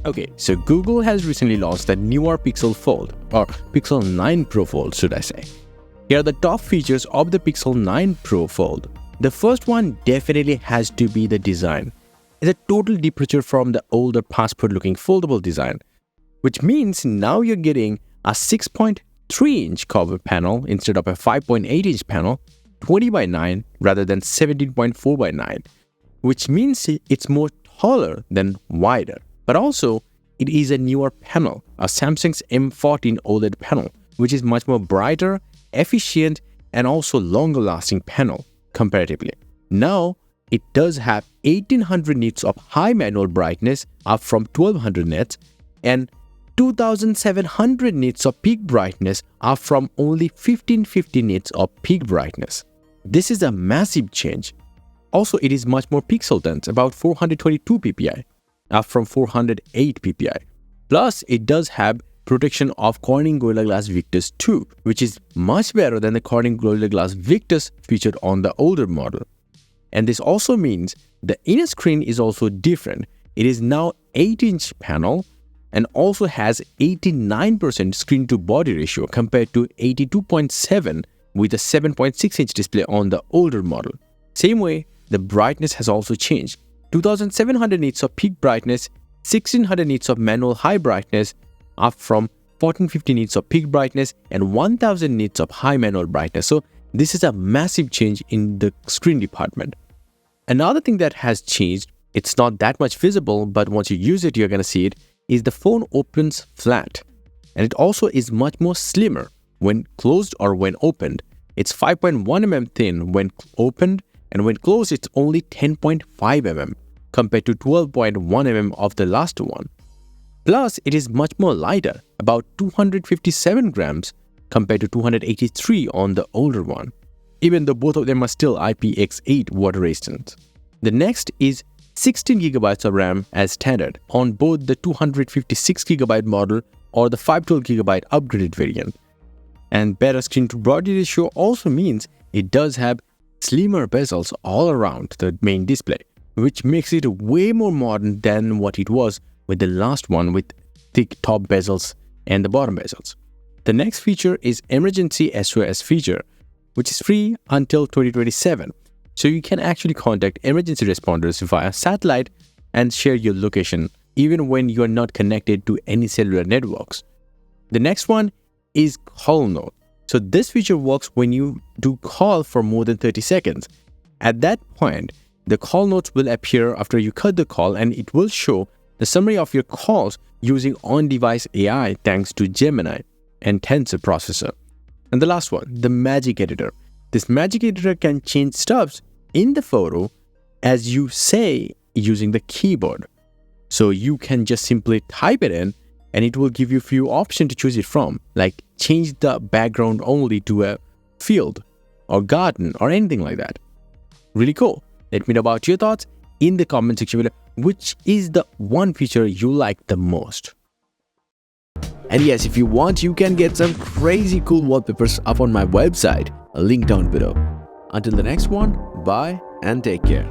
Okay, so Google has recently launched the newer Pixel Fold, or Pixel 9 Pro Fold should I say. Here are the top features of the Pixel 9 Pro Fold. The first one definitely has to be the design. It's a total departure from the older passport looking foldable design, which means now you're getting a 6.3-inch cover panel instead of a 5.8-inch panel, 20 by 9 rather than 17.4 by 9, which means it's more taller than wider. But also, it is a newer panel, a Samsung's M14 OLED panel, which is much more brighter, efficient, and also longer lasting panel comparatively. Now, it does have 1800 nits of high manual brightness up from 1200 nits and 2700 nits of peak brightness up from only 1550 nits of peak brightness. This is a massive change. Also, it is much more pixel dense, about 422 ppi, up from 408 ppi. Plus, it does have protection of Corning Gorilla Glass Victus 2, which is much better than the Corning Gorilla Glass Victus featured on the older model. And this also means the inner screen is also different. It is now 8-inch panel and also has 89% screen to body ratio compared to 82.7 with a 7.6-inch display on the older model. Same way, the brightness has also changed. 2700 nits of peak brightness, 1600 nits of manual high brightness, up from 1450 nits of peak brightness and 1000 nits of high manual brightness. So this is a massive change in the screen department. Another thing that has changed, it's not that much visible, but once you use it, you're going to see it, is the phone opens flat. And it also is much more slimmer when closed or when opened. It's 5.1 mm thin when opened, and when closed, it's only 10.5 mm compared to 12.1 mm of the last one. Plus, it is much more lighter, about 257 grams compared to 283 on the older one, even though both of them are still IPX8 water resistant. The next is 16 GB of RAM as standard on both the 256 GB model or the 512 GB upgraded variant. And better screen to body ratio also means it does have slimmer bezels all around the main display, which makes it way more modern than what it was with the last one with thick top bezels and the bottom bezels. The next feature is Emergency SOS feature, which is free until 2027. So you can actually contact emergency responders via satellite and share your location even when you are not connected to any cellular networks. The next one is Call Note. So this feature works when you do call for more than 30 seconds. At that point, the call notes will appear after you cut the call and it will show the summary of your calls using on-device AI thanks to Gemini and Tensor processor. And the last one, the Magic Editor. This Magic Editor can change stuffs in the photo as you say using the keyboard. So you can just simply type it in and it will give you a few options to choose it from, like change the background only to a field or garden or anything like that. Really cool. Let me know about your thoughts in the comment section below. Which is the one feature you like the most? And yes, if you want, you can get some crazy cool wallpapers up on my website, a link down below. Until the next one, bye and take care.